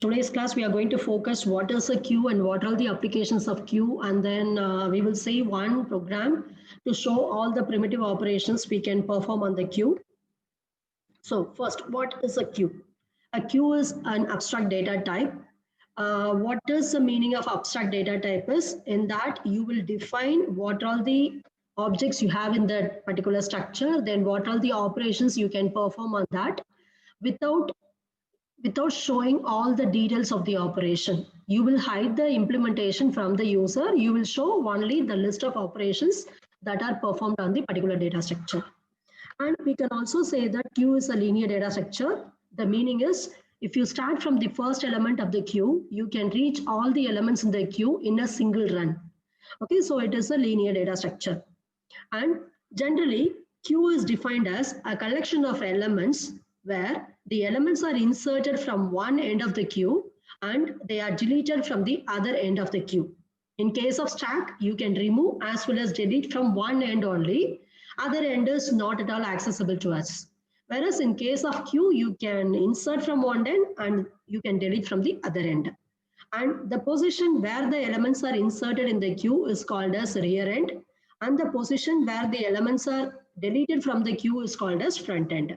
Today's class we are going to focus what is a queue and what are the applications of queue, and then we will see one program to show all the primitive operations we can perform on the queue. So first, what is a queue? A queue is an abstract data type. What is the meaning of abstract data type is in that you will define what are the objects you have in that particular structure, then what are the operations you can perform on that without showing all the details of the operation. You will hide the implementation from the user. You will show only the list of operations that are performed on the particular data structure. And we can also say that queue is a linear data structure. The meaning is if you start from the first element of the queue, you can reach all the elements in the queue in a single run. Okay, so it is a linear data structure. And generally, queue is defined as a collection of elements where the elements are inserted from one end of the queue and they are deleted from the other end of the queue. In case of stack, you can remove as well as delete from one end only. Other end is not at all accessible to us. Whereas in case of queue, you can insert from one end and you can delete from the other end. And the position where the elements are inserted in the queue is called as rear end, and the position where the elements are deleted from the queue is called as front end.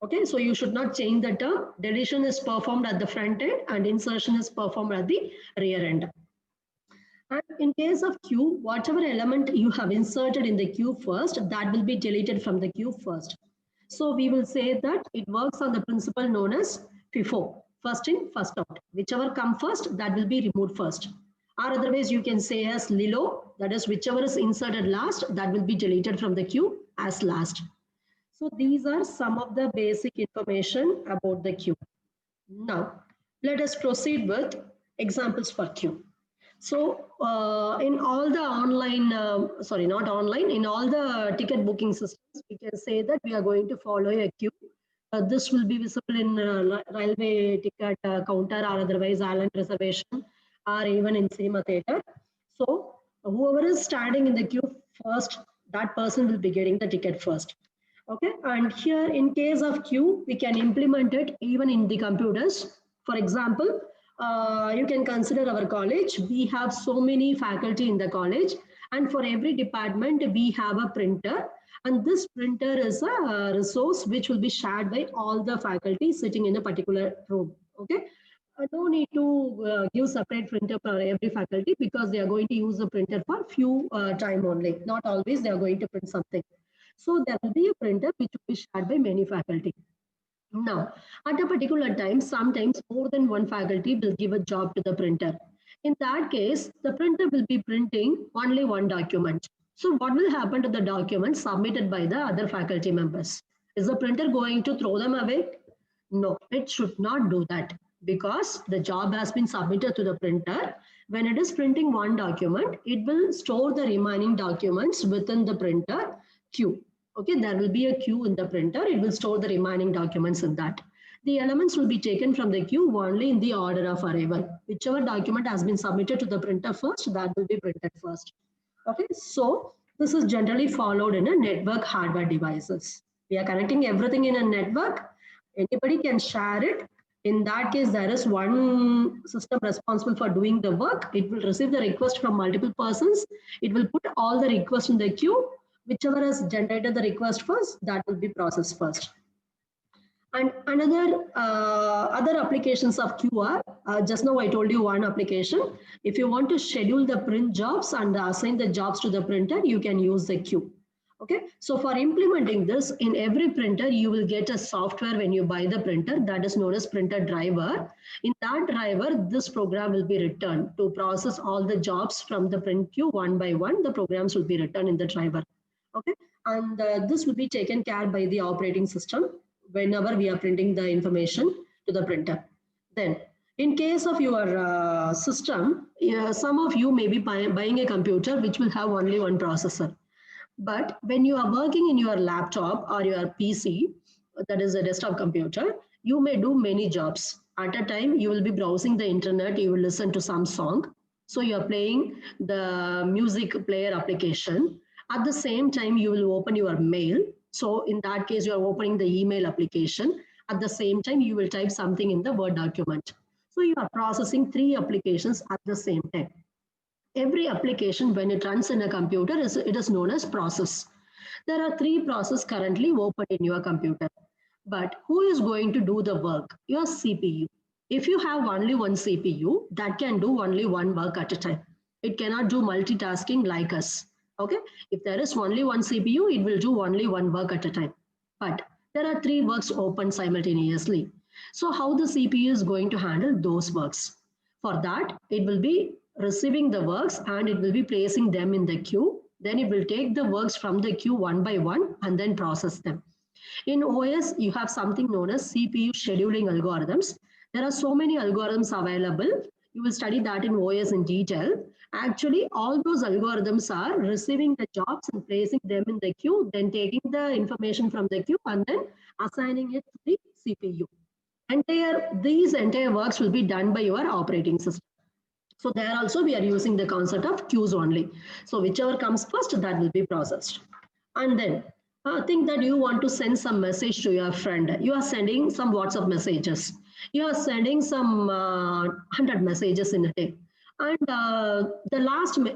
Okay, so you should not change the term. Deletion is performed at the front end and insertion is performed at the rear end. And in case of queue, whatever element you have inserted in the queue first, that will be deleted from the queue first. So we will say that it works on the principle known as FIFO, first in, first out. Whichever come first, that will be removed first. Or otherwise you can say as LILO, that is whichever is inserted last, that will be deleted from the queue as last. So these are some of the basic information about the queue. Now, let us proceed with examples for queue. So in all the online, not online, in all the ticket booking systems, we can say that we are going to follow a queue. This will be visible in railway ticket counter or otherwise island reservation or even in cinema theater. So whoever is standing in the queue first, that person will be getting the ticket first. Okay, and here in case of queue, we can implement it even in the computers. For example, you can consider our college. We have so many faculty in the college, and for every department, we have a printer. And this printer is a resource which will be shared by all the faculty sitting in a particular room. Okay, no need to give separate printer for every faculty because they are going to use the printer for few time only. Not always they are going to print something. So there will be a printer which will be shared by many faculty. Now, at a particular time, sometimes more than one faculty will give a job to the printer. In that case, the printer will be printing only one document. So what will happen to the documents submitted by the other faculty members? Is the printer going to throw them away? No, it should not do that because the job has been submitted to the printer. When it is printing one document, it will store the remaining documents within the printer queue. Okay, there will be a queue in the printer. It will store the remaining documents in that. The elements will be taken from the queue only in the order of arrival. Whichever document has been submitted to the printer first, that will be printed first. Okay, so this is generally followed in a network hardware devices. We are connecting everything in a network. Anybody can share it. In that case, there is one system responsible for doing the work. It will receive the request from multiple persons. It will put all the requests in the queue. Whichever has generated the request first, that will be processed first. And another other applications of QR, just now I told you one application. If you want to schedule the print jobs and assign the jobs to the printer, you can use the queue. Okay, so for implementing this, in every printer, you will get a software when you buy the printer that is known as printer driver. In that driver, this program will be written to process all the jobs from the print queue one by one. The programs will be written in the driver. Okay, and this will be taken care by the operating system whenever we are printing the information to the printer. Then in case of your system, some of you may be buying a computer which will have only one processor. But when you are working in your laptop or your PC, that is a desktop computer, you may do many jobs. At a time, you will be browsing the internet, you will listen to some song. So you are playing the music player application. At the same time, you will open your mail. So in that case, you are opening the email application. At the same time, you will type something in the Word document. So you are processing 3 applications at the same time. Every application, when it runs in a computer, it is known as process. There are 3 processes currently open in your computer. But who is going to do the work? Your CPU. If you have only one CPU, that can do only one work at a time. It cannot do multitasking like us. Okay? If there is only one CPU, it will do only one work at a time. But there are 3 works open simultaneously. So how the CPU is going to handle those works? For that, it will be receiving the works and it will be placing them in the queue. Then it will take the works from the queue one by one and then process them. In OS, you have something known as CPU scheduling algorithms. There are so many algorithms available. You will study that in OS in detail. Actually, all those algorithms are receiving the jobs and placing them in the queue, then taking the information from the queue and then assigning it to the CPU. These entire works will be done by your operating system. So there also we are using the concept of queues only. So whichever comes first, that will be processed. And then think that you want to send some message to your friend. You are sending some WhatsApp messages. You are sending some 100 messages in a day. And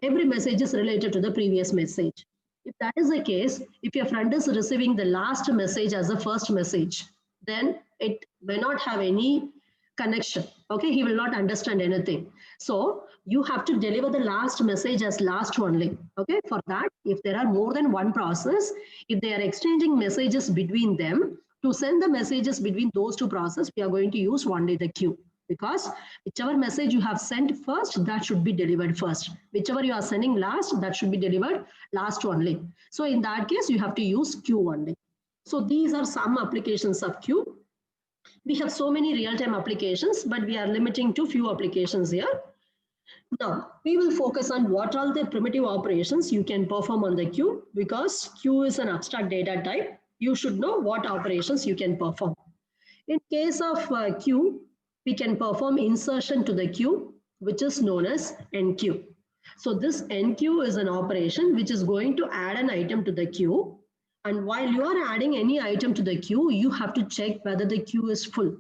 every message is related to the previous message. If that is the case, if your friend is receiving the last message as the first message, then it may not have any connection. Okay, he will not understand anything. So you have to deliver the last message as last only. Okay, for that, if there are more than one process, if they are exchanging messages between them, to send the messages between those 2 processes, we are going to use only the queue, because whichever message you have sent first, that should be delivered first. Whichever you are sending last, that should be delivered last only. So in that case, you have to use queue only. So these are some applications of queue. We have so many real-time applications, but we are limiting to few applications here. Now, we will focus on what are the primitive operations you can perform on the queue, because queue is an abstract data type. You should know what operations you can perform. In case of queue, we can perform insertion to the queue, which is known as enqueue. So this enqueue is an operation which is going to add an item to the queue. And while you are adding any item to the queue, you have to check whether the queue is full.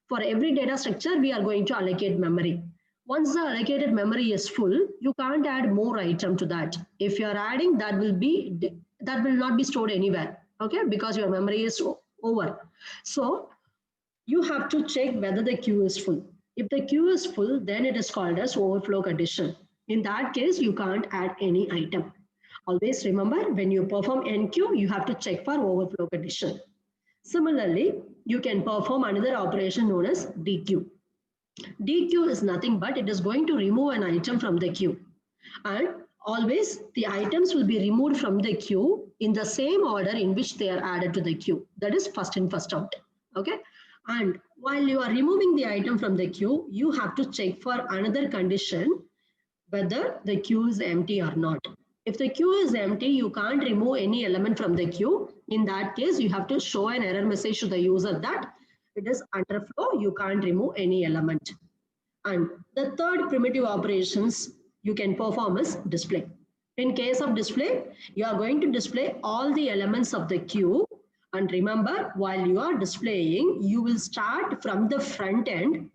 For every data structure, we are going to allocate memory. Once the allocated memory is full, you can't add more item to that. If you are adding, that will not be stored anywhere, okay, because your memory is over. So you have to check whether the queue is full. If the queue is full, then it is called as overflow condition. In that case, you can't add any item. Always remember, when you perform enqueue, you have to check for overflow condition. Similarly, you can perform another operation known as dequeue. Dequeue is nothing but it is going to remove an item from the queue. And always the items will be removed from the queue in the same order in which they are added to the queue. That is first in, first out. Okay. And while you are removing the item from the queue, you have to check for another condition whether the queue is empty or not. If the queue is empty, you can't remove any element from the queue. In that case, you have to show an error message to the user that it is underflow, you can't remove any element. And the third primitive operations you can perform is display. In case of display, you are going to display all the elements of the queue. And remember, while you are displaying, you will start from the front end.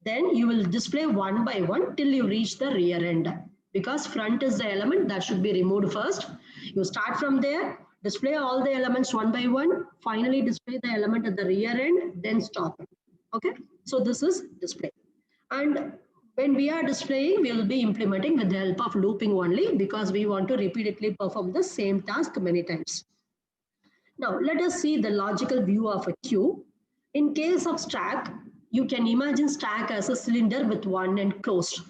Then you will display one by one till you reach the rear end. Because front is the element that should be removed first. You start from there, display all the elements one by one, finally display the element at the rear end, then stop. Okay, so this is display. And when we are displaying, we will be implementing with the help of looping only, because we want to repeatedly perform the same task many times. Now, let us see the logical view of a queue. In case of stack, you can imagine stack as a cylinder with one end closed.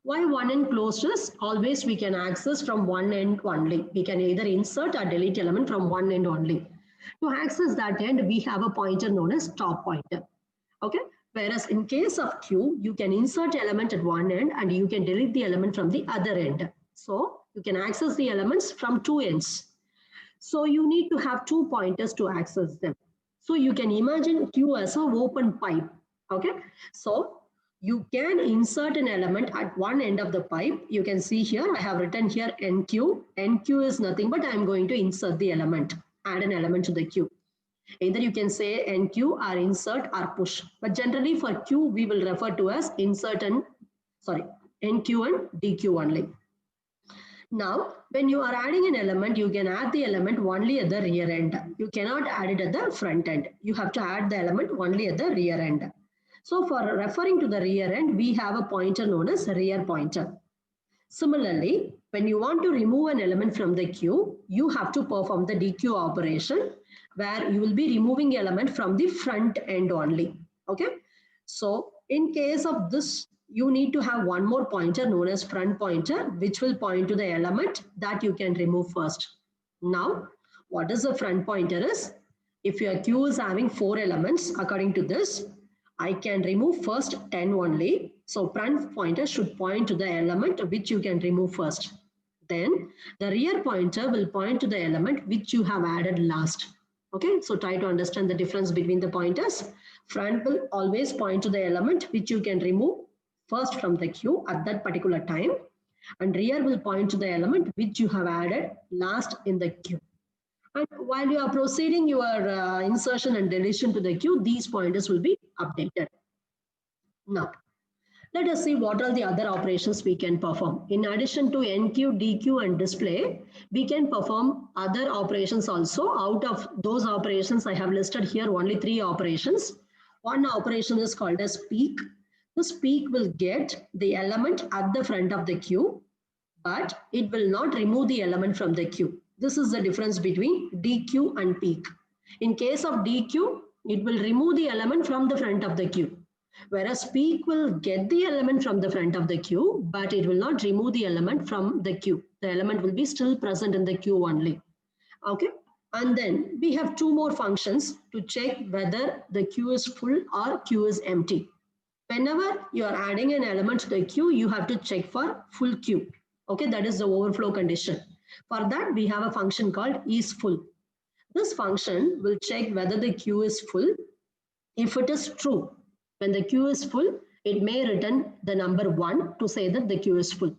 Why one end closed is always we can access from one end only. We can either insert or delete element from one end only. To access that end, we have a pointer known as top pointer. Okay. Whereas in case of queue, you can insert element at one end and you can delete the element from the other end. So you can access the elements from 2 ends. So you need to have 2 pointers to access them. So you can imagine queue as an open pipe. Okay. So you can insert an element at one end of the pipe. You can see here, I have written here enqueue. Enqueue is nothing but I am going to insert the element, add an element to the queue. Either you can say NQ or insert or push. But generally for Q, we will refer to as insert and, sorry, NQ and DQ only. Now, when you are adding an element, you can add the element only at the rear end. You cannot add it at the front end. You have to add the element only at the rear end. So for referring to the rear end, we have a pointer known as rear pointer. Similarly, when you want to remove an element from the queue, you have to perform the DQ operation where you will be removing element from the front end only. Okay. So in case of this, you need to have one more pointer known as front pointer, which will point to the element that you can remove first. Now, what is the front pointer is? If your queue is having 4 elements, according to this, I can remove first 10 only. So front pointer should point to the element which you can remove first. Then the rear pointer will point to the element which you have added last. Okay, so try to understand the difference between the pointers. Front will always point to the element which you can remove first from the queue at that particular time, and rear will point to the element which you have added last in the queue. And while you are proceeding your insertion and deletion to the queue, these pointers will be updated. Now, let us see what are the other operations we can perform. In addition to NQ, DQ, and display, we can perform other operations also. Out of those operations, I have listed here only 3 operations. One operation is called as peek. This peek will get the element at the front of the queue, but it will not remove the element from the queue. This is the difference between DQ and peek. In case of DQ, it will remove the element from the front of the queue. Whereas peek will get the element from the front of the queue, but it will not remove the element from the queue. The element will be still present in the queue only. Okay. And then we have 2 more functions to check whether the queue is full or queue is empty. Whenever you are adding an element to the queue, you have to check for full queue. Okay, that is the overflow condition. For that, we have a function called isFull. This function will check whether the queue is full. If it is true, when the queue is full, it may return the number 1 to say that the queue is full.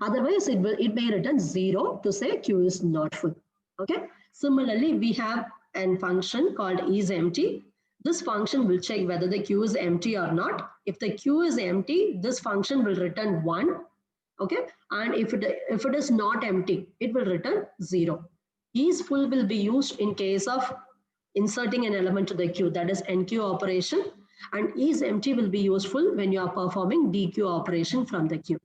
Otherwise, it may return 0 to say queue is not full. Okay. Similarly, we have a function called isEmpty. This function will check whether the queue is empty or not. If the queue is empty, this function will return 1. Okay. And if it is not empty, it will return 0. IsFull will be used in case of inserting an element to the queue, that is NQ operation. And isEmpty will be useful when you are performing DQ operation from the queue.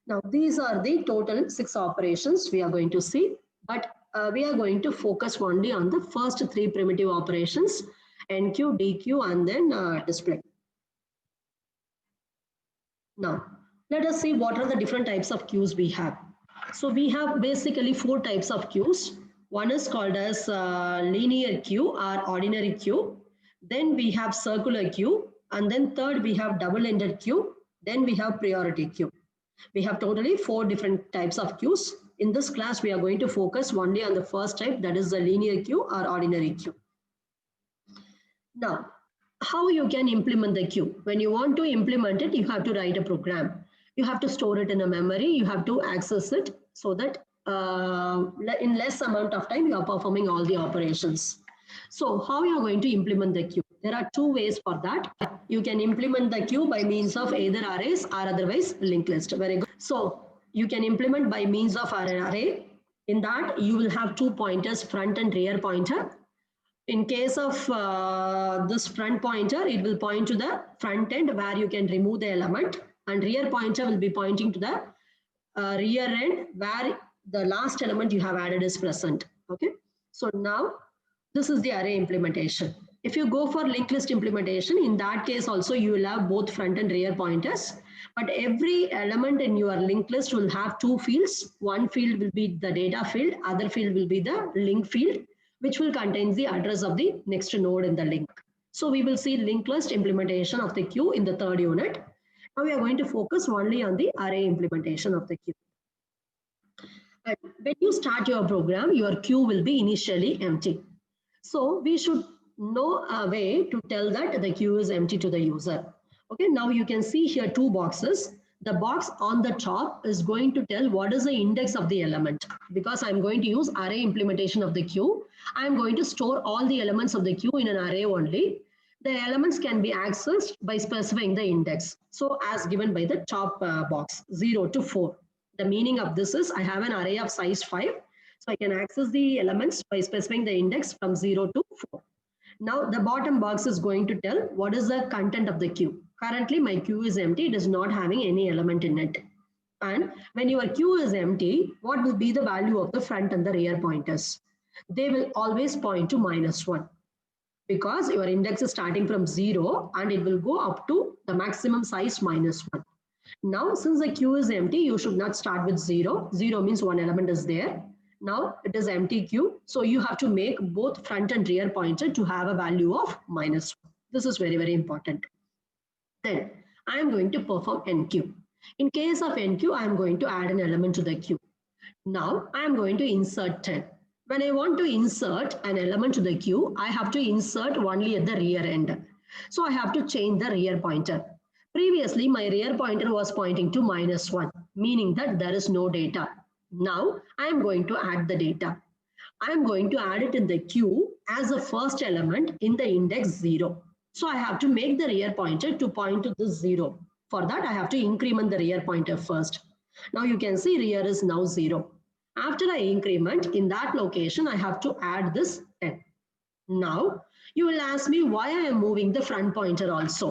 Now, these are the total 6 operations we are going to see, but we are going to focus only on the first 3 primitive operations, NQ, DQ, and then display. Now, let us see what are the different types of queues we have. So we have basically 4 types of queues. One is called as linear queue or ordinary queue. Then we have circular queue, and then third we have double-ended queue. Then we have priority queue. We have totally 4 different types of queues. In this class, we are going to focus only on the first type, that is the linear queue or ordinary queue. Now, how you can implement the queue? When you want to implement it, you have to write a program. You have to store it in a memory. You have to access it so that in less amount of time, you are performing all the operations. So how you are going to implement the queue? There are 2 ways for that. You can implement the queue by means of either arrays or otherwise linked list. Very good. So you can implement by means of an array. In that, you will have 2 pointers, front and rear pointer. In case of this front pointer, it will point to the front end where you can remove the element, and rear pointer will be pointing to the rear end where the last element you have added is present. Okay. So now this is the array implementation. If you go for linked list implementation, in that case also you will have both front and rear pointers, but every element in your linked list will have 2 fields. One field will be the data field, other field will be the link field, which will contain the address of the next node in the link. So we will see linked list implementation of the queue in the 3rd unit. Now we are going to focus only on the array implementation of the queue. And when you start your program, your queue will be initially empty. So we should know a way to tell that the queue is empty to the user. Okay, now you can see here 2 boxes. The box on the top is going to tell what is the index of the element. Because I'm going to use array implementation of the queue, I'm going to store all the elements of the queue in an array only. The elements can be accessed by specifying the index. So as given by the top box, 0 to 4. The meaning of this is I have an array of size 5. So I can access the elements by specifying the index from 0 to 4. Now the bottom box is going to tell what is the content of the queue. Currently my queue is empty, it is not having any element in it. And when your queue is empty, what will be the value of the front and the rear pointers? They will always point to -1 because your index is starting from 0 and it will go up to the maximum size -1. Now since the queue is empty, you should not start with 0. 0 means one element is there. Now it is empty queue. So you have to make both front and rear pointer to have a value of -1. This is very, very important. Then I am going to perform enqueue. In case of enqueue, I am going to add an element to the queue. Now I am going to insert 10. When I want to insert an element to the queue, I have to insert only at the rear end. So I have to change the rear pointer. Previously, my rear pointer was pointing to -1, meaning that there is no data. Now I am going to add the data. I am going to add it in the queue as a first element in the index 0. So I have to make the rear pointer to point to this 0. For that, I have to increment the rear pointer first. Now you can see rear is now 0. After I increment in that location, I have to add this 10. Now you will ask me why I am moving the front pointer also.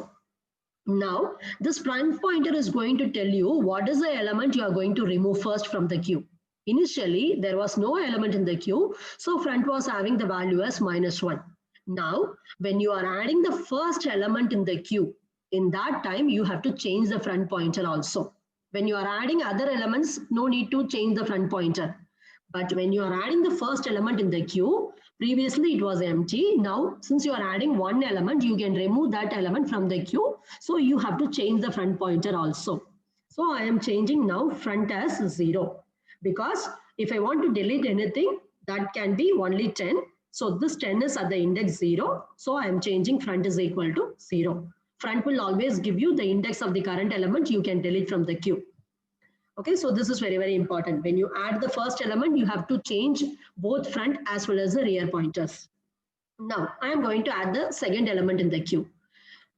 Now this front pointer is going to tell you what is the element you are going to remove first from the queue. Initially, there was no element in the queue, so front was having the value as -1. Now, when you are adding the first element in the queue, in that time you have to change the front pointer also. When you are adding other elements, no need to change the front pointer. But when you are adding the first element in the queue, previously it was empty. Now, since you are adding one element, you can remove that element from the queue. So you have to change the front pointer also. So I am changing now front as 0. Because if I want to delete anything, that can be only 10. So this 10 is at the index 0. So I am changing front is equal to 0. Front will always give you the index of the current element you can delete from the queue. Okay, so this is very, very important. When you add the first element, you have to change both front as well as the rear pointers. Now, I am going to add the second element in the queue.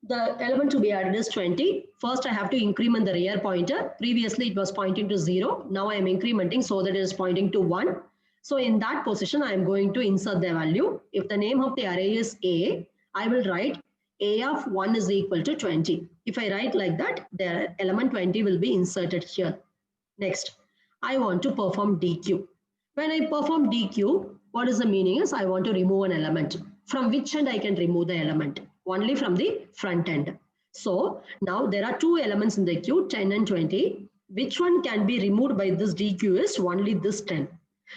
The element to be added is 20. First, I have to increment the rear pointer. Previously, it was pointing to 0. Now I am incrementing so that it is pointing to 1. So in that position, I am going to insert the value. If the name of the array is A, I will write A of 1 is equal to 20. If I write like that, the element 20 will be inserted here. Next, I want to perform DQ. When I perform DQ, what is the meaning is I want to remove an element. From which end I can remove the element? Only from the front end. So now there are two elements in the queue, 10 and 20. Which one can be removed by this DQ is only this 10.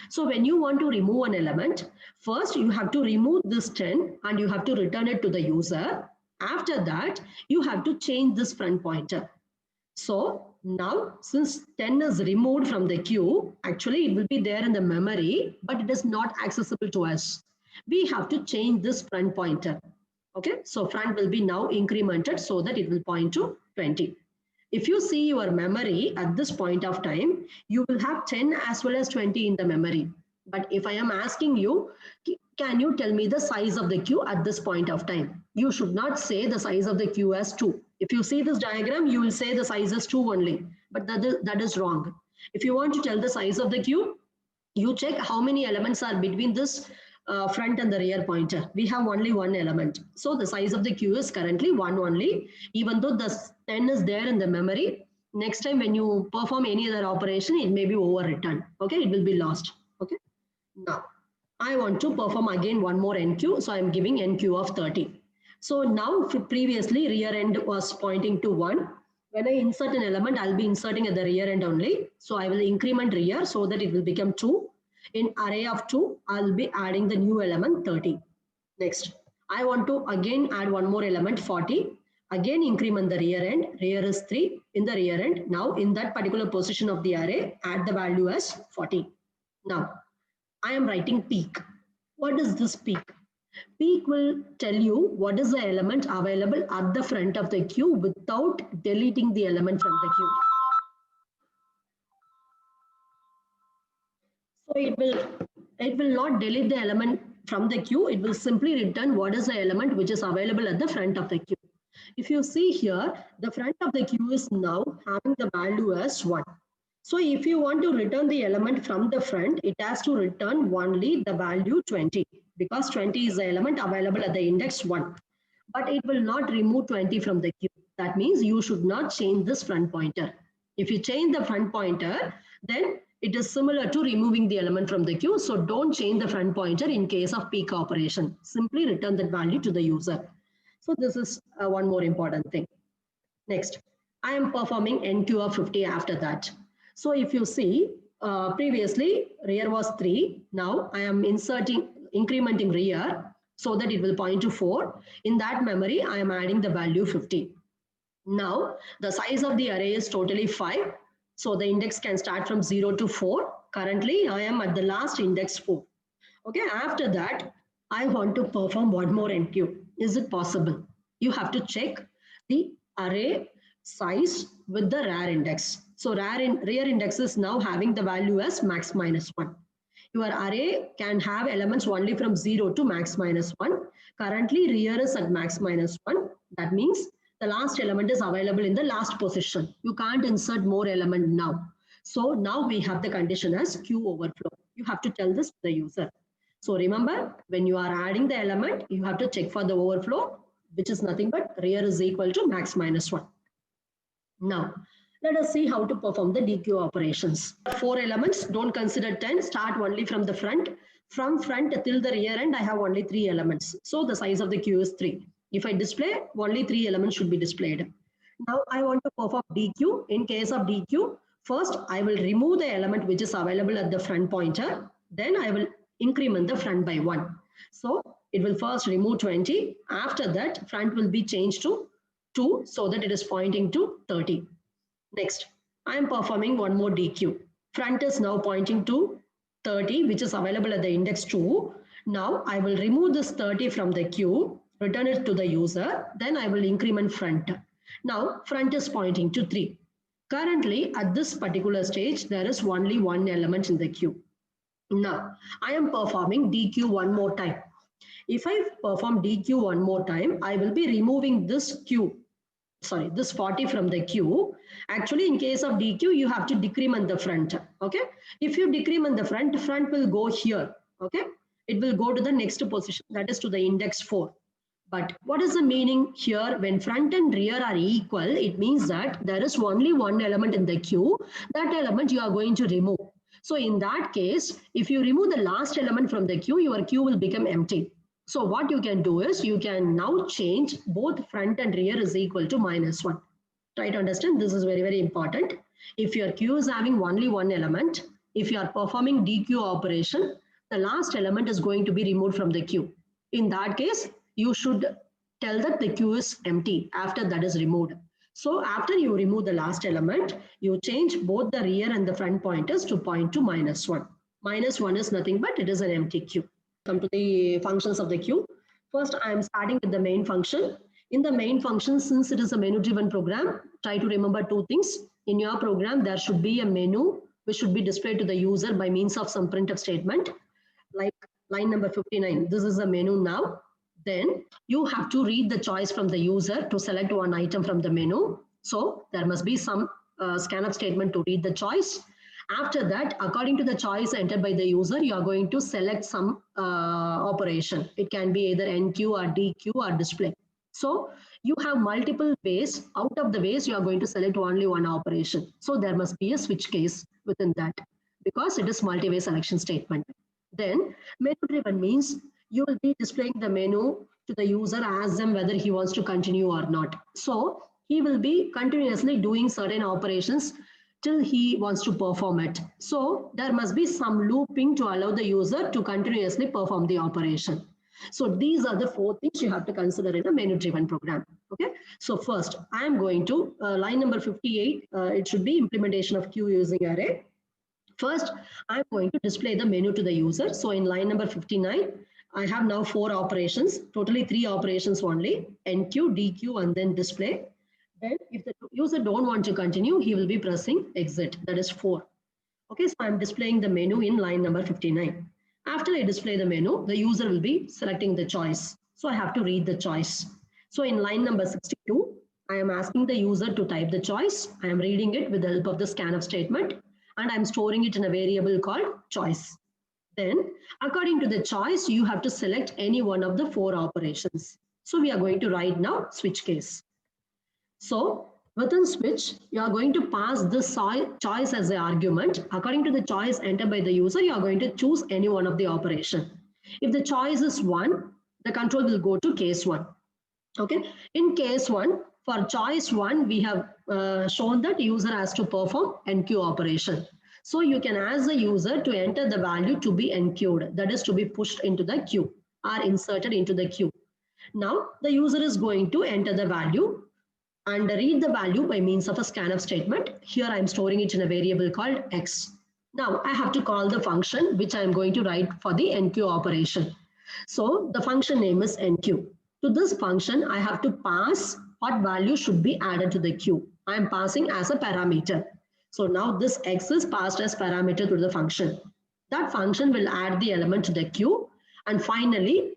So when you want to remove an element, first you have to remove this 10 and you have to return it to the user. After that, you have to change this front pointer. So now since 10 is removed from the queue, actually it will be there in the memory, but it is not accessible to us. We have to change this front pointer. Okay, so front will be now incremented so that it will point to 20. If you see your memory at this point of time, you will have 10 as well as 20 in the memory. But if I am asking you, can you tell me the size of the queue at this point of time? You should not say the size of the queue as 2. If you see this diagram, you will say the size is 2 only, but that is wrong. If you want to tell the size of the queue, you check how many elements are between this front and the rear pointer. We have only one element. So the size of the queue is currently 1 only, even though the 10 is there in the memory. Next time when you perform any other operation, it may be overwritten. Okay, it will be lost. Okay. Now, I want to perform again one more enqueue. So I'm giving enqueue of 30. So now previously rear end was pointing to 1. When I insert an element, I'll be inserting at the rear end only. So I will increment rear so that it will become 2. In array of 2, I'll be adding the new element 30. Next, I want to again add one more element 40. Again increment the rear end. Rear is 3 in the rear end. Now in that particular position of the array, add the value as 40. Now, I am writing peak. What is this peak? Peak will tell you what is the element available at the front of the queue without deleting the element from the queue. So it will not delete the element from the queue. It will simply return what is the element which is available at the front of the queue. If you see here, the front of the queue is now having the value as 1. So if you want to return the element from the front, it has to return only the value 20, because 20 is the element available at the index 1. But it will not remove 20 from the queue. That means you should not change this front pointer. If you change the front pointer, then it is similar to removing the element from the queue. So don't change the front pointer in case of peek operation. Simply return that value to the user. So this is one more important thing. Next, I am performing NQ of 50 after that. So if you see, previously rear was 3. Now I am incrementing rear so that it will point to 4. In that memory, I am adding the value 50. Now the size of the array is totally 5. So the index can start from 0 to 4. Currently, I am at the last index 4. Okay, after that, I want to perform one more NQ. Is it possible? You have to check the array size with the rear index. So rear index is now having the value as max minus 1. Your array can have elements only from 0 to max minus 1. Currently, rear is at max minus 1. That means the last element is available in the last position. You can't insert more element now. So now we have the condition as queue overflow. You have to tell this to the user. So remember, when you are adding the element, you have to check for the overflow, which is nothing but rear is equal to max minus 1. Now, let us see how to perform the DQ operations. 4 elements, don't consider 10, start only from the front. From front till the rear end, I have only 3 elements. So the size of the queue is 3. If I display, only 3 elements should be displayed. Now I want to perform DQ. In case of DQ, first I will remove the element which is available at the front pointer. Then I will increment the front by 1. So it will first remove 20. After that, front will be changed to 2 so that it is pointing to 30. Next, I am performing one more DQ. Front is now pointing to 30, which is available at the index 2. Now I will remove this 30 from the queue, return it to the user. Then I will increment front. Now front is pointing to 3. Currently, at this particular stage, there is only one element in the queue. Now, I am performing DQ one more time. If I perform DQ one more time, I will be removing this 40 from the queue. Actually, in case of DQ, you have to decrement the front. Okay. If you decrement the front will go here. Okay. It will go to the next position, that is to the index 4. But what is the meaning here? When front and rear are equal, it means that there is only one element in the queue. That element you are going to remove. So in that case, if you remove the last element from the queue, your queue will become empty. So what you can do is you can now change both front and rear is equal to -1. Try to understand, this is very, very important. If your queue is having only one element, if you are performing DQ operation, the last element is going to be removed from the queue. In that case, you should tell that the queue is empty after that is removed. So after you remove the last element, you change both the rear and the front pointers to point to -1. -1 is nothing but it is an empty queue. Come to the functions of the queue. First, I am starting with the main function. In the main function, since it is a menu-driven program, try to remember 2 things. In your program, there should be a menu which should be displayed to the user by means of some printf statement. Like line number 59, this is a menu now. Then you have to read the choice from the user to select one item from the menu. So there must be some scanf statement to read the choice. After that, according to the choice entered by the user, you are going to select some operation. It can be either NQ or DQ or display. So you have multiple ways. Out of the ways, you are going to select only one operation. So there must be a switch case within that because it is multi-way selection statement. Then menu-driven means you will be displaying the menu to the user, ask them whether he wants to continue or not. So he will be continuously doing certain operations till he wants to perform it. So there must be some looping to allow the user to continuously perform the operation. So these are the 4 things you have to consider in a menu-driven program. Okay. So first, I am going to line number 58. It should be implementation of queue using array. First, I'm going to display the menu to the user. So in line number 59, I have now 4 operations, totally 3 operations only, NQ, DQ, and then display. Then if the user don't want to continue, he will be pressing exit, that is 4. Okay, so I'm displaying the menu in line number 59. After I display the menu, the user will be selecting the choice. So I have to read the choice. So in line number 62, I am asking the user to type the choice. I am reading it with the help of the scanf statement, and I'm storing it in a variable called choice. Then, according to the choice, you have to select any one of the 4 operations. So we are going to write now switch case. So within switch, you are going to pass this choice as an argument. According to the choice entered by the user, you are going to choose any one of the operation. If the choice is 1, the control will go to case 1. Okay. In case 1, for choice 1, we have shown that user has to perform enqueue operation. So you can ask the user to enter the value to be enqueued, that is to be pushed into the queue or inserted into the queue. Now the user is going to enter the value and read the value by means of a scanf statement. Here I am storing it in a variable called x. Now I have to call the function which I am going to write for the enqueue operation. So the function name is enqueue. To this function, I have to pass what value should be added to the queue. I am passing as a parameter. So now this x is passed as parameter to the function. That function will add the element to the queue, and finally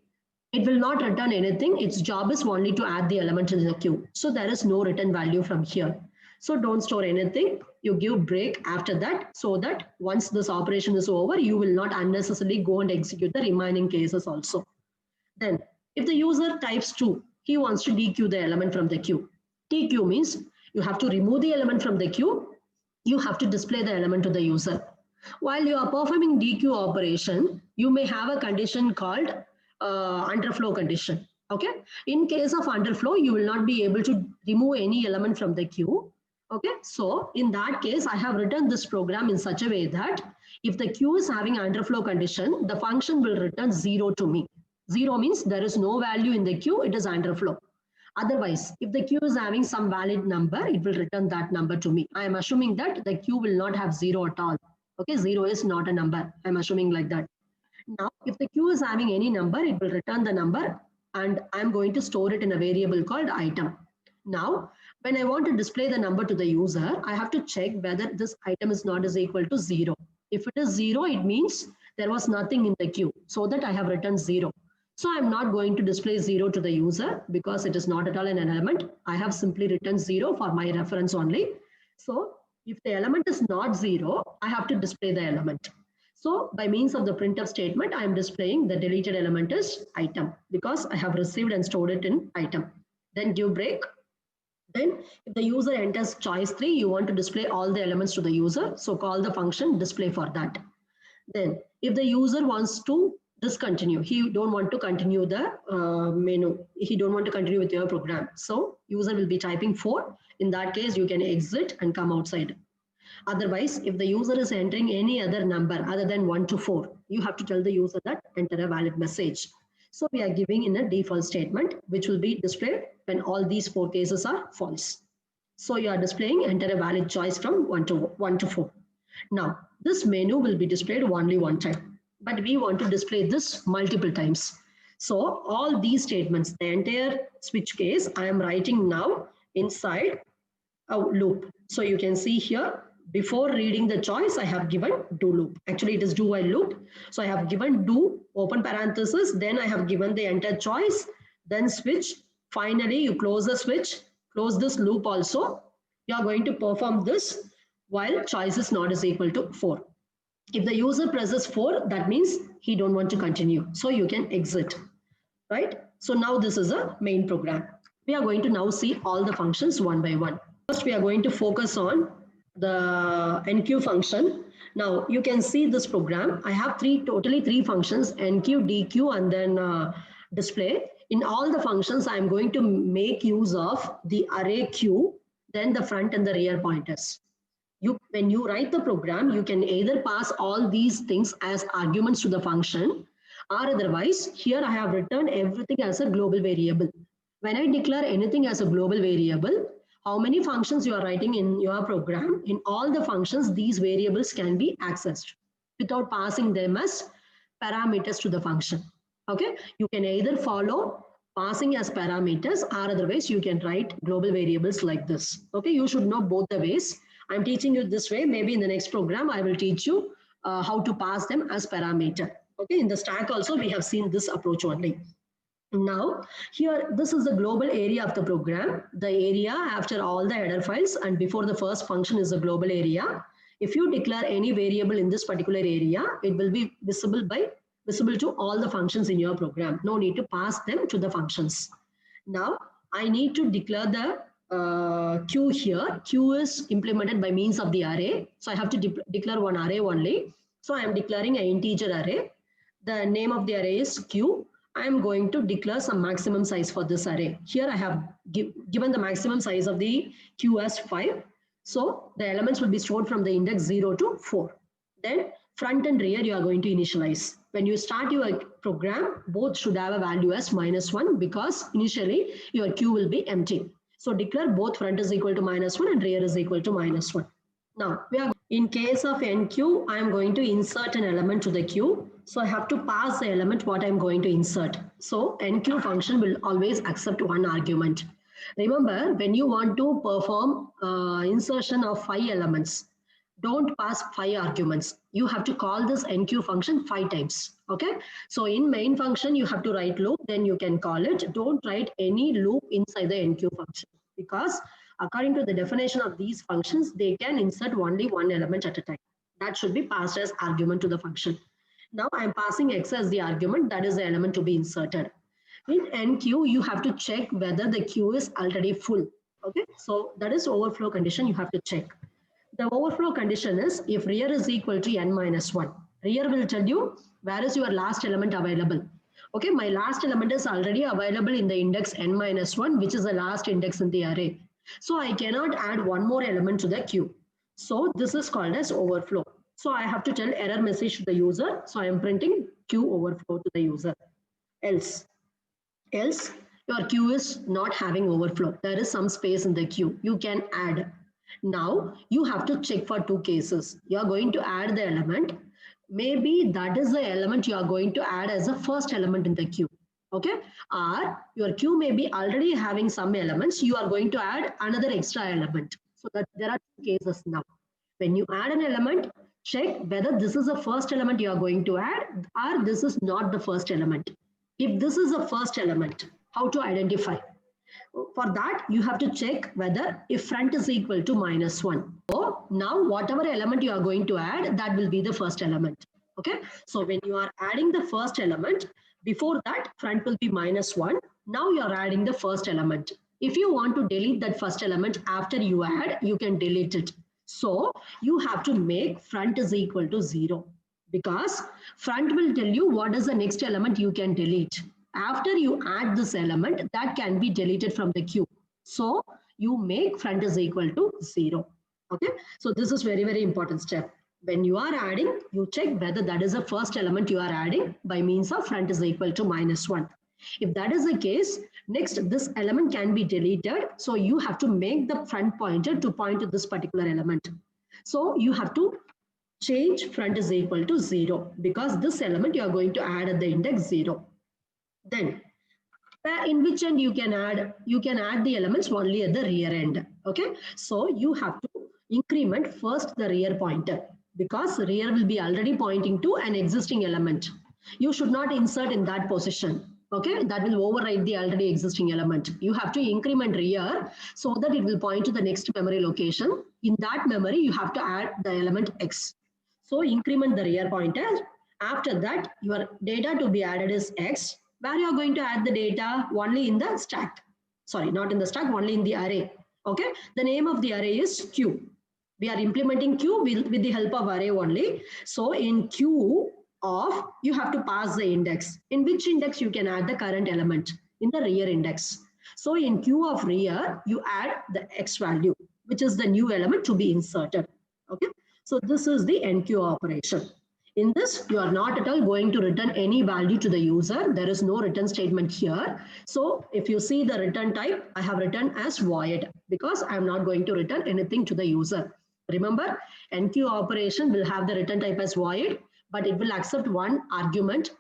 it will not return anything. Its job is only to add the element to the queue. So there is no return value from here. So don't store anything. You give break after that, so that once this operation is over, you will not unnecessarily go and execute the remaining cases also. Then if the user types 2, he wants to dequeue the element from the queue. Dequeue means you have to remove the element from the queue. You have to display the element to the user. While you are performing dequeue operation, you may have a condition called underflow condition. Okay. In case of underflow, you will not be able to remove any element from the queue. Okay. So in that case, I have written this program in such a way that if the queue is having underflow condition, the function will return 0 to me. 0 means there is no value in the queue, it is underflow. Otherwise, if the queue is having some valid number, it will return that number to me. I am assuming that the queue will not have 0 at all. Okay, 0 is not a number. I am assuming like that. Now, if the queue is having any number, it will return the number, and I'm going to store it in a variable called item. Now, when I want to display the number to the user, I have to check whether this item is not is equal to 0. If it is 0, it means there was nothing in the queue, so that I have written 0. So I'm not going to display 0 to the user because it is not at all an element. I have simply written 0 for my reference only. So if the element is not 0, I have to display the element. So by means of the printf statement, I am displaying the deleted element is item because I have received and stored it in item. Then give break. Then if the user enters choice 3, you want to display all the elements to the user. So call the function display for that. Then if the user wants to discontinue, he don't want to continue the menu, he don't want to continue with your program, so user will be typing 4. In that case, you can exit and come outside. Otherwise, if the user is entering any other number other than 1 to 4, you have to tell the user that enter a valid message. So we are giving in a default statement which will be displayed when all these 4 cases are false. So you are displaying enter a valid choice from 1 to 4. Now this menu will be displayed only one time, but we want to display this multiple times. So all these statements, the entire switch case, I am writing now inside a loop. So you can see here, before reading the choice, I have given do loop. Actually, it is do while loop. So I have given do, open parenthesis, then I have given the enter choice, then switch. Finally, you close the switch, close this loop also. You are going to perform this while choice is not is equal to 4. If the user presses 4, that means he don't want to continue. So you can exit, right? So now this is a main program. We are going to now see all the functions one by one. First, we are going to focus on the enqueue function. Now you can see this program. I have totally three functions: enqueue, dequeue, and then display. In all the functions, I am going to make use of the array queue, then the front and the rear pointers. When you write the program, you can either pass all these things as arguments to the function, or otherwise, here I have written everything as a global variable. When I declare anything as a global variable, how many functions you are writing in your program, in all the functions, these variables can be accessed without passing them as parameters to the function. Okay, you can either follow passing as parameters, or otherwise you can write global variables like this. Okay, you should know both the ways. I'm teaching you this way. Maybe in the next program, I will teach you how to pass them as parameter. Okay, in the stack also, we have seen this approach only. Now, here, this is the global area of the program. The area after all the header files and before the first function is the global area. If you declare any variable in this particular area, it will be visible to all the functions in your program. No need to pass them to the functions. Now, I need to declare the queue here. Queue is implemented by means of the array. So I have to declare one array only. So I am declaring an integer array. The name of the array is queue. I am going to declare some maximum size for this array. Here I have given the maximum size of the queue as 5. So the elements will be stored from the index 0 to 4. Then front and rear you are going to initialize. When you start your program, both should have a value as -1 because initially your queue will be empty. So declare both front is equal to -1 and rear is equal to -1. Now, in case of enqueue, I am going to insert an element to the queue. So I have to pass the element what I'm going to insert. So enqueue function will always accept one argument. Remember, when you want to perform insertion of 5 elements, don't pass 5 arguments. You have to call this enqueue function 5 times. Okay. So in main function, you have to write loop, then you can call it. Don't write any loop inside the enqueue function because according to the definition of these functions, they can insert only one element at a time. That should be passed as argument to the function. Now I'm passing x as the argument, that is the element to be inserted. In enqueue, you have to check whether the queue is already full. Okay, so that is overflow condition you have to check. The overflow condition is if rear is equal to n-1. Rear will tell you where is your last element available. Okay, my last element is already available in the index n-1, which is the last index in the array. So I cannot add one more element to the queue. So this is called as overflow. So I have to tell error message to the user. So I am printing queue overflow to the user. Else your queue is not having overflow. There is some space in the queue. You can add. Now you have to check for 2 cases. You are going to add the element. Maybe that is the element you are going to add as a first element in the queue. Okay, or your queue may be already having some elements. You are going to add another extra element. So that there are 2 cases now. When you add an element, check whether this is the first element you are going to add or this is not the first element. If this is the first element, how to identify? For that, you have to check whether if front is equal to -1. So now whatever element you are going to add, that will be the first element. Okay, so when you are adding the first element, before that front will be -1. Now you are adding the first element. If you want to delete that first element after you add, you can delete it. So you have to make front is equal to 0 because front will tell you what is the next element you can delete. After you add this element, that can be deleted from the queue. So you make front is equal to 0. Okay, so this is very, very important step. When you are adding, you check whether that is the first element you are adding by means of front is equal to -1. If that is the case, next this element can be deleted. So you have to make the front pointer to point to this particular element. So you have to change front is equal to 0 because this element you are going to add at the index 0. Then in which end you can add the elements only at the rear end. Okay, so you have to increment first the rear pointer because rear will be already pointing to an existing element. You should not insert in that position. Okay, that will override the already existing element. You have to increment rear so that it will point to the next memory location. In that memory, you have to add the element x. So increment the rear pointer. After that, your data to be added is x. Where you are going to add the data only in the stack. Sorry, not in the stack, only in the array. Okay, the name of the array is queue. We are implementing queue with the help of array only. So in queue of, you have to pass the index. In which index you can add the current element? In the rear index. So in queue of rear, you add the x value, which is the new element to be inserted. Okay, so this is the enqueue operation. In this, you are not at all going to return any value to the user. There is no return statement here. So if you see the return type, I have written as void because I am not going to return anything to the user. Remember, enqueue operation will have the return type as void, but it will accept one argument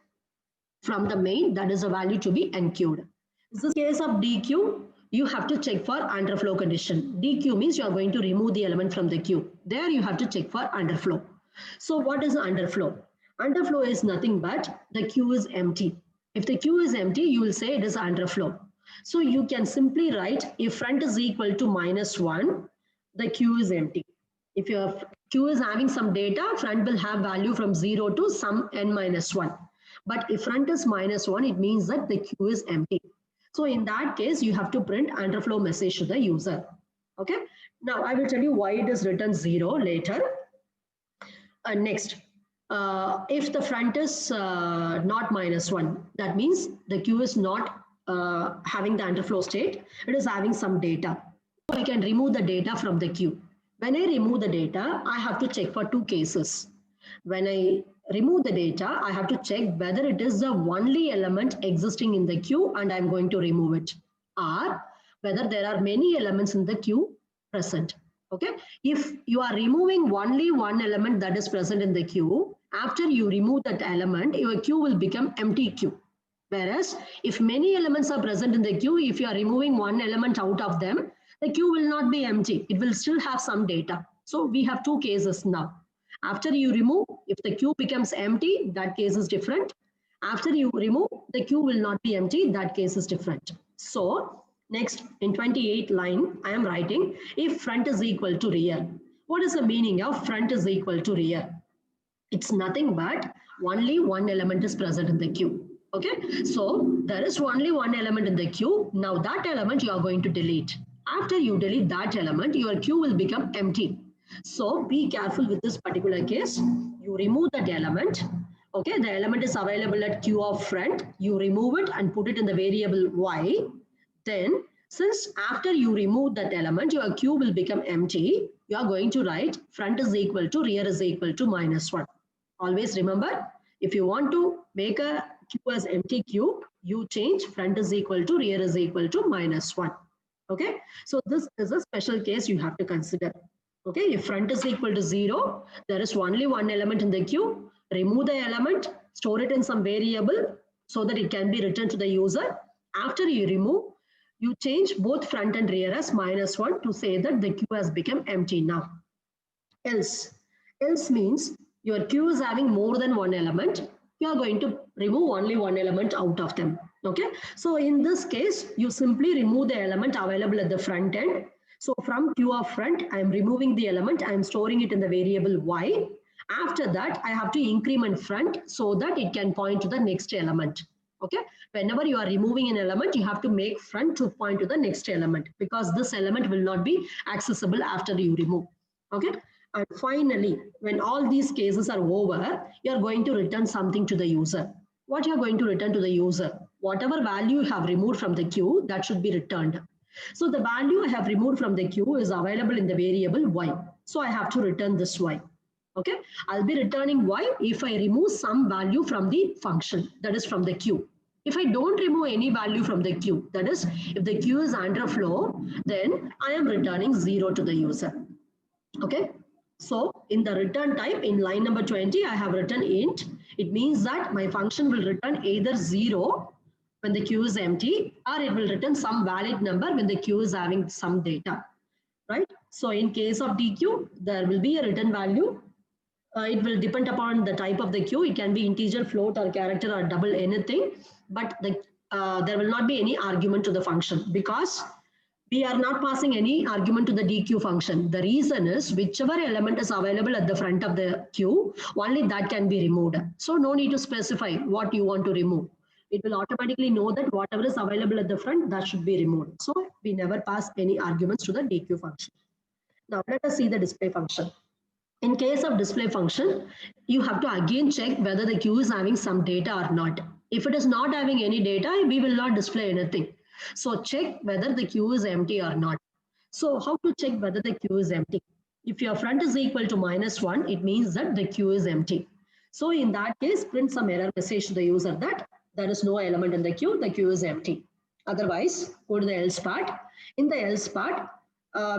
from the main, that is a value to be enqueued. This is the case of dequeue. you have to check for underflow condition. DQ means you are going to remove the element from the queue. There you have to check for underflow. So what is underflow? Underflow is nothing but the queue is empty. If the queue is empty, you will say it is underflow. So you can simply write if front is equal to -1, the queue is empty. If your queue is having some data, front will have value from 0 to some n-1. But if front is -1, it means that the queue is empty. So in that case, you have to print underflow message to the user. Okay. Now I will tell you why it is written 0 later. Next, if the front is not -1, that means the queue is not having the underflow state, it is having some data. So I can remove the data from the queue. When I remove the data, I have to check for two cases. When I remove the data, I have to check whether it is the only element existing in the queue and I'm going to remove it, or whether there are many elements in the queue present. Okay, if you are removing only one element that is present in the queue, after you remove that element, your queue will become empty queue. Whereas if many elements are present in the queue, if you are removing one element out of them, the queue will not be empty. It will still have some data. So we have two cases now. After you remove, if the queue becomes empty, that case is different. After you remove, the queue will not be empty, that case is different. So next, in 28th line, I am writing if front is equal to rear. What is the meaning of front is equal to rear? It's nothing but only one element is present in the queue. Okay, so there is only one element in the queue. Now that element you are going to delete. After you delete that element, your queue will become empty. So be careful with this particular case. You remove that element. Okay, the element is available at queue of front. You remove it and put it in the variable y. Then, since after you remove that element, your queue will become empty, you are going to write front is equal to rear is equal to -1. Always remember, if you want to make a queue as empty queue, you change front is equal to rear is equal to -1. Okay, so this is a special case you have to consider. Okay, if front is equal to 0, there is only one element in the queue. Remove the element, store it in some variable so that it can be returned to the user. After you remove, you change both front and rear as -1 to say that the queue has become empty now. Else means your queue is having more than one element. You are going to remove only one element out of them. Okay, so in this case, you simply remove the element available at the front end. So from queue of front, I am removing the element, I am storing it in the variable y. After that, I have to increment front so that it can point to the next element. Okay, whenever you are removing an element, you have to make front to point to the next element because this element will not be accessible after you remove. Okay, and finally, when all these cases are over, you are going to return something to the user. What you are going to return to the user? Whatever value you have removed from the queue, that should be returned. So the value I have removed from the queue is available in the variable y. So I have to return this y. Okay, I'll be returning y if I remove some value from the function, that is from the queue. If I don't remove any value from the queue, that is if the queue is underflow, then I am returning 0 to the user. Okay, so in the return type in line number 20, I have written int. It means that my function will return either 0 when the queue is empty, or it will return some valid number when the queue is having some data, right? So in case of DQ, there will be a return value. It will depend upon the type of the queue. It can be integer, float, or character, or double, anything. But there will not be any argument to the function because we are not passing any argument to the DQ function. The reason is whichever element is available at the front of the queue, only that can be removed. So no need to specify what you want to remove. It will automatically know that whatever is available at the front, that should be removed. So we never pass any arguments to the DQ function. Now let us see the display function. In case of display function, you have to again check whether the queue is having some data or not. If it is not having any data, we will not display anything. So check whether the queue is empty or not. So how to check whether the queue is empty? If your front is equal to -1, it means that the queue is empty. So in that case, print some error message to the user that there is no element in the queue is empty. Otherwise, go to the else part. In the else part,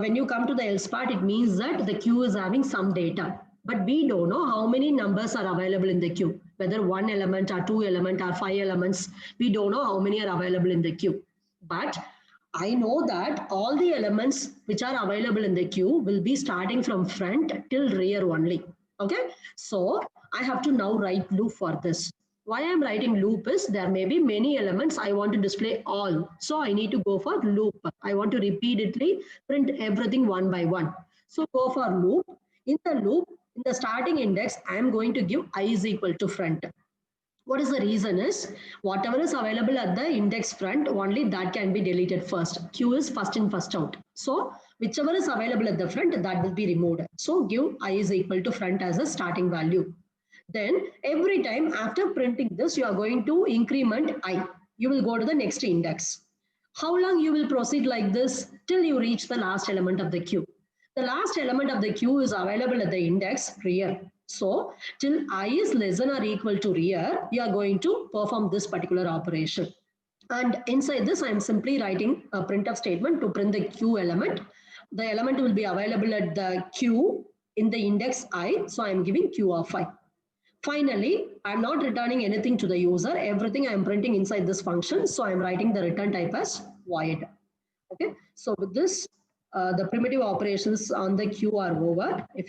when you come to the else part, it means that the queue is having some data. But we don't know how many numbers are available in the queue, whether one element or two element or 5 elements. We don't know how many are available in the queue. But I know that all the elements which are available in the queue will be starting from front till rear only. Okay, so I have to now write loop for this. Why I'm writing loop is there may be many elements I want to display all. So I need to go for loop. I want to repeatedly print everything one by one. So go for loop. In the loop, in the starting index, I am going to give I is equal to front. What is the reason is whatever is available at the index front, only that can be deleted first. Q is first in, first out. So whichever is available at the front, that will be removed. So give I is equal to front as a starting value. Then every time after printing this, you are going to increment I. You will go to the next index. How long you will proceed like this till you reach the last element of the queue. The last element of the queue is available at the index rear. So till I is less than or equal to rear, you are going to perform this particular operation. And inside this, I am simply writing a printf statement to print the queue element. The element will be available at the queue in the index I. So I am giving queue of I. Finally, I'm not returning anything to the user. Everything I'm printing inside this function. So I'm writing the return type as void. Okay. So with this, the primitive operations on the queue are over. If